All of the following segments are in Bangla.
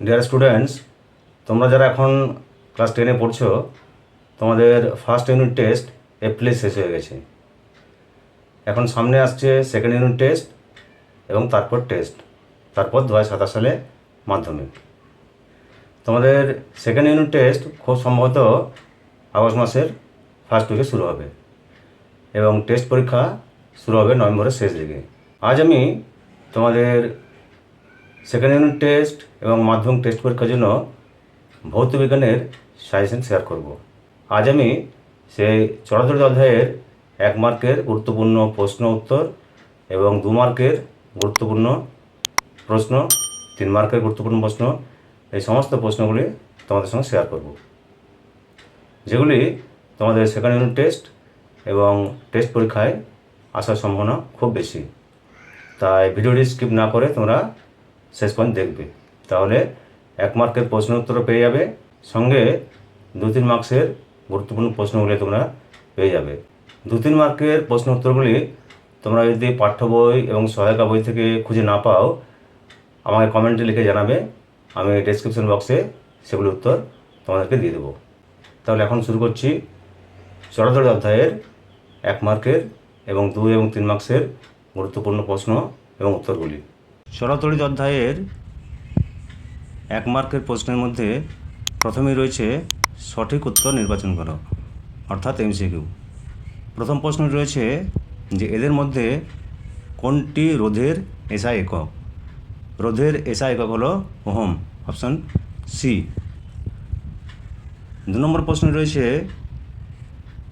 ডিয়ার স্টুডেন্টস, তোমরা যারা এখন ক্লাস 10-এ পড়ছো, তোমাদের ফার্স্ট ইউনিট টেস্ট এপ্রিলে শেষ হয়ে গেছে। এখন সামনে আসছে সেকেন্ড ইউনিট টেস্ট এবং তারপর টেস্ট, তারপর 2027 সালে মাধ্যমিক। তোমাদের সেকেন্ড ইউনিট টেস্ট খুব সম্ভবত আগস্ট মাসের ফার্স্ট উইকে শুরু হবে এবং টেস্ট পরীক্ষা শুরু হবে নভেম্বরের শেষ দিকে। আজ আমি তোমাদের সেকেন্ড ইউনিট টেস্ট এবং মাধ্যমিক টেস্ট পরীক্ষার জন্য ভৌত বিজ্ঞানের সাজেশন শেয়ার করব। আজ আমি সেই চরাচরিত অধ্যায়ের 1 মার্কের গুরুত্বপূর্ণ প্রশ্ন উত্তর এবং 2 মার্কের গুরুত্বপূর্ণ প্রশ্ন, 3 মার্কের গুরুত্বপূর্ণ প্রশ্ন, এই সমস্ত প্রশ্নগুলি তোমাদের সঙ্গে শেয়ার করব, যেগুলি তোমাদের সেকেন্ড ইউনিট টেস্ট এবং টেস্ট পরীক্ষায় আসার সম্ভাবনা খুব বেশি। তাই ভিডিওটি স্কিপ না করে তোমরা শেষ পর্যন্ত দেখবে, তাহলে 1 মার্কের প্রশ্ন উত্তরও পেয়ে যাবে, সঙ্গে 2-3 মার্কসের গুরুত্বপূর্ণ প্রশ্নগুলি তোমরা পেয়ে যাবে। 2-3 মার্কের প্রশ্ন উত্তরগুলি তোমরা যদি পাঠ্য বই এবং সহায়িকা বই থেকে খুঁজে না পাও, আমাকে কমেন্টে লিখে জানাবে, আমি ডেসক্রিপশন বক্সে সেগুলির উত্তর তোমাদেরকে দিয়ে দেবো। তাহলে এখন শুরু করছি চরাচরিত অধ্যায়ের 1 মার্কের এবং 2 এবং 3 মার্কসের গুরুত্বপূর্ণ প্রশ্ন এবং উত্তরগুলি। চরাচরিত অধ্যায়ের 1 মার্কের প্রশ্নের মধ্যে প্রথমেই রয়েছে সঠিক উত্তর নির্বাচন করো, অর্থাৎ এমসিকিউ। প্রথম প্রশ্ন রয়েছে যে এদের মধ্যে কোনটি রোধের এসআই একক? রোধের এসআই একক হলো ওহম, অপশন সি। 2 নম্বর প্রশ্ন রয়েছে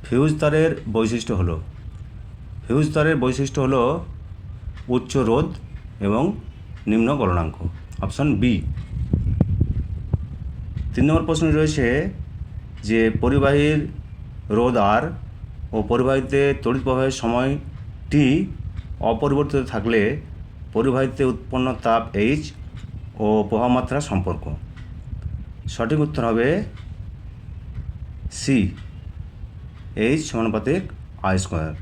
ফিউজ তারের বৈশিষ্ট্য হলো। ফিউজ তারের বৈশিষ্ট্য হলো উচ্চ রোধ এবং নিম্ন গলনাঙ্ক, অপশন বি। 3 নম্বর প্রশ্ন রয়েছে যে পরিবাহীর রোধ আর ও পরিবাহীতে তড়িৎ প্রবাহের সময় টি অপরিবর্তিত থাকলে পরিবাহীতে উৎপন্ন তাপ এইচ ও প্রবাহমাত্রা সম্পর্ক। সঠিক উত্তর হবে সি, এইচ সমানুপাতিক আই স্কোয়ার,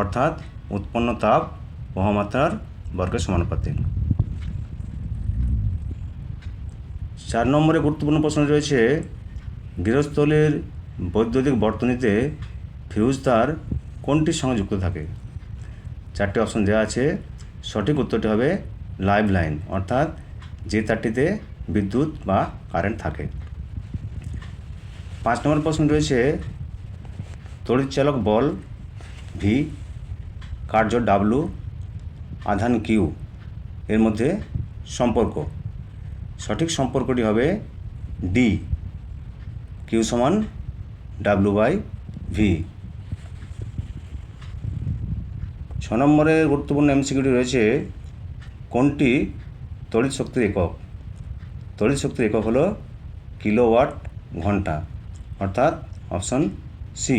অর্থাৎ উৎপন্ন তাপ প্রবাহমাত্রার বর্গের সমানুপাতিক। 4 নম্বরে গুরুত্বপূর্ণ প্রশ্ন রয়েছে গৃহস্থলীর বৈদ্যুতিক বর্তনীতে ফিউজ তার কোনটির সঙ্গে যুক্ত থাকে? 4টি অপশন দেওয়া আছে, সঠিক উত্তরটি হবে লাইভ লাইন, অর্থাৎ যে তারটিতে বিদ্যুৎ বা কারেন্ট থাকে। 5 নম্বর প্রশ্ন রয়েছে তড়িৎচালক বল ভি, কার্য ডাব্লু, আধান কিউ এর মধ্যে সম্পর্ক। সঠিক সম্পর্কটি হবে ডি, কিউ সমান ডাব্লু বাই ভি। 6 নম্বরের গুরুত্বপূর্ণ এমসিকিউটি রয়েছে কোনটি তড়িৎ শক্তির একক? তড়িৎ শক্তির একক হলো কিলোওয়াট ঘন্টা, অর্থাৎ অপশন সি।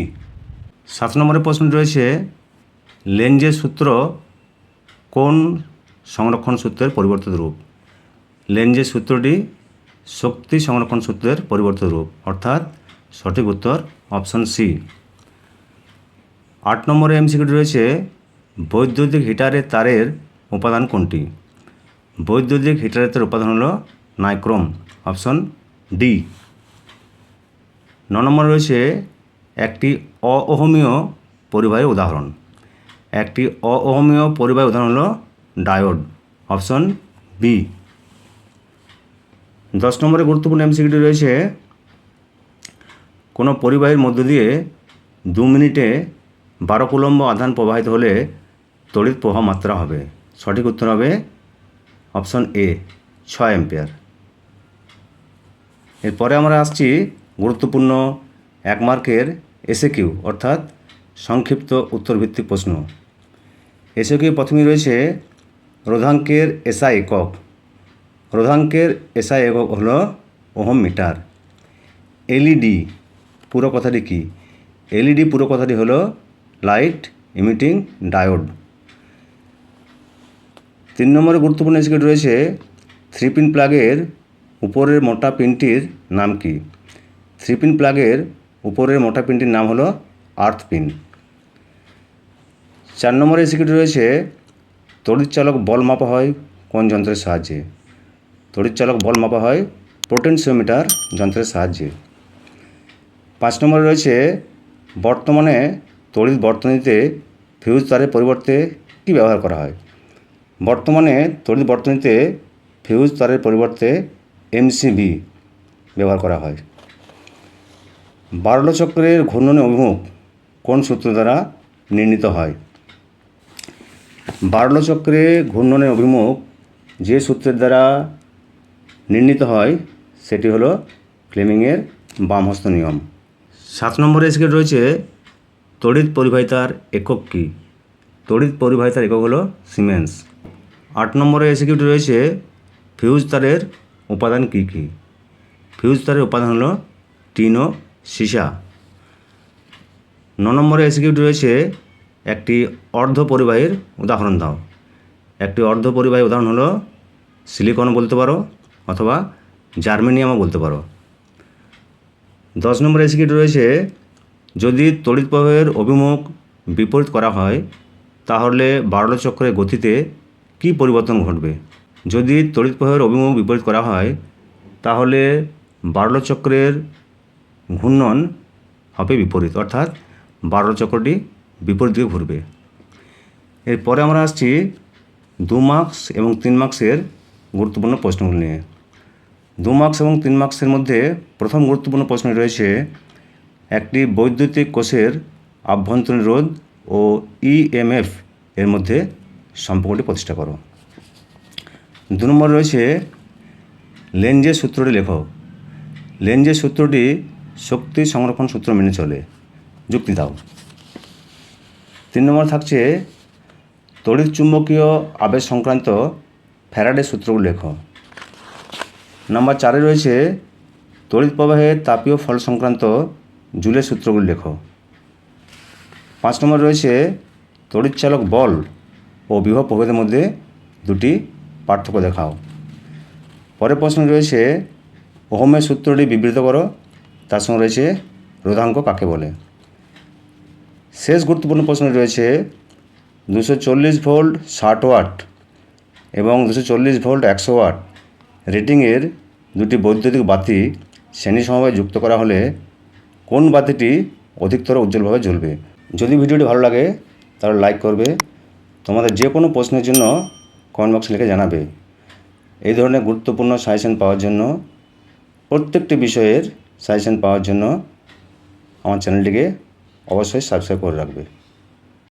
7 নম্বরের প্রশ্ন রয়েছে লেঞ্জের সূত্র কোন সংরক্ষণ সূত্রের পরিবর্তিত রূপ? লেঞ্জের সূত্রটি শক্তি সংরক্ষণ সূত্রের পরিবর্তিত রূপ, অর্থাৎ সঠিক উত্তর অপশন সি। 8 নম্বরে এমসিকিউটি রয়েছে বৈদ্যুতিক হিটারের তারের উপাদান কোনটি? বৈদ্যুতিক হিটারের তারের উপাদান হলো নাইক্রোম, অপশন ডি। 9 নম্বরে রয়েছে একটি অওহমীয় পরিবাহীর উদাহরণ। একটি অওহমীয় পরিবাহীর উদাহরণ হলো ডায়োড, অপশন বি। 10 নম্বরে গুরুত্বপূর্ণ এমসিকিউটি রয়েছে কোনো পরিবাহীর মধ্য দিয়ে 2 মিনিটে 12 কুলম্ব আধান প্রবাহিত হলে তড়িৎ প্রবাহ মাত্রা হবে। সঠিক উত্তর হবে অপশন এ, 6 অ্যাম্পিয়ার। এরপরে আমরা আসছি গুরুত্বপূর্ণ 1 মার্কের এসএকিউ, অর্থাৎ সংক্ষিপ্ত উত্তরভিত্তিক প্রশ্ন। এসএকিউ প্রথমেই রয়েছে রোধাঙ্কের এসআই একক। রোধাঙ্কের এসআই একক হলো ওহম মিটার। এলইডি পুরো কথাটি কি? এলইডি পুরো কথাটি হলো লাইট ইমিটিং ডায়োড। 3 নম্বরে গুরুত্বপূর্ণ এমসিকিউ রয়েছে 3 পিন প্লাগের উপরের মোটা পিনটির নাম কি? 3 পিন প্লাগের উপরের মোটা পিনটির নাম হলো আর্থ পিন। 4 নম্বরে এমসিকিউ রয়েছে তড়িৎচালক বল মাপা হয় কোন যন্ত্রের সাহায্যে? তড়িৎচালক বল মাপা হয় পোটেনশিওমিটার যন্ত্রের সাহায্যে। 5 নম্বরে রয়েছে বর্তমানে তড়িৎ বর্তনীতে ফিউজ তারের পরিবর্তে কী ব্যবহার করা হয়? বর্তমানে তড়িৎ বর্তনীতে ফিউজ তারের পরিবর্তে এমসিবি ব্যবহার করা হয়। বার্লো চক্রের ঘূর্ণনের অভিমুখ কোন সূত্র দ্বারা নির্ণীত হয়? বার্লো চক্রে ঘূর্ণনের অভিমুখ যে সূত্রের দ্বারা নির্ণীত হয় সেটি হলো ফ্লেমিংয়ের বামহস্ত নিয়ম। 7 নম্বরে এসে রয়েছে তড়িৎ পরিবাহিতার একক কী? তড়িৎ পরিবাহিতার একক হলো সিমেন্স। 8 নম্বরে এসিকিউটি রয়েছে ফিউজ তারের উপাদান কী কী? ফিউজ তারের উপাদান হলো টিন ও সীসা। 9 নম্বরে এসিকিউটি রয়েছে একটি অর্ধ পরিবাহীর উদাহরণ দাও। একটি অর্ধ পরিবাহী উদাহরণ হলো সিলিকন বলতে পারো অথবা জার্মেনিয়ামও বলতে পারো। 10 নম্বরে এসিকিউটি রয়েছে যদি তড়িৎ প্রবাহের অভিমুখ বিপরীত করা হয় তাহলে বার্লো চক্রের গতিতে কী পরিবর্তন ঘটবে? যদি তড়িৎ প্রবাহের অভিমুখ বিপরীত করা হয় তাহলে বার্লো চক্রের ঘূর্ণন হবে বিপরীত, অর্থাৎ বার্লো চক্রটি বিপরীত দিকে ঘুরবে। এরপরে আমরা আসছি 2 মার্কস এবং 3 মার্কসের গুরুত্বপূর্ণ প্রশ্নগুলি নিয়ে। 2 মার্কস এবং 3 মার্কসের মধ্যে প্রথম গুরুত্বপূর্ণ প্রশ্ন রয়েছে একটি বৈদ্যুতিক কোষের আভ্যন্তরীণ রোধ ও ইএমএফ এর মধ্যে সম্পর্কটি প্রতিষ্ঠা করো। 2 নম্বর রয়েছে লেঞ্জের সূত্রটি লেখো। লেঞ্জের সূত্রটি শক্তি সংরক্ষণ সূত্র মেনে চলে, যুক্তি দাও। 3 নম্বর থাকছে তড়িৎ চুম্বকীয় আবেশ সংক্রান্ত ফ্যারাডের সূত্রগুলো লেখো। নাম্বার 4 রয়েছে তড়িৎ প্রবাহের তাপীয় ফল সংক্রান্ত জুলের সূত্রগুলো লেখো। 5 নম্বর রয়েছে তড়িৎচালক বল ও বিভব প্রভেদের মধ্যে দুটি পার্থক্য দেখাও। পরের প্রশ্ন রয়েছে ওহমের সূত্রটি বিবৃত করো, তার সঙ্গে রয়েছে রোধাঙ্ক কাকে বলে। শেষ গুরুত্বপূর্ণ প্রশ্ন রয়েছে 240 ভোল্ট 60 ওয়াট এবং 240 ভোল্ট 100 ওয়াট রেটিংয়ের দুটি বৈদ্যুতিক বাতি শ্রেণী সমবায়ে যুক্ত করা হলে কোন বাতিটি অধিকতর উজ্জ্বলভাবে জ্বলবে? যদি ভিডিওটি ভালো লাগে তাহলে লাইক করবে। তোমাদের যে কোনো প্রশ্নের জন্য কমেন্ট বক্সে লিখে জানাবে। এই ধরনের গুরুত্বপূর্ণ সাজেশন পাওয়ার জন্য, প্রত্যেকটি বিষয়ের সাজেশন পাওয়ার জন্য আমার চ্যানেলটিকে অবশ্যই সাবস্ক্রাইব করে রাখবে।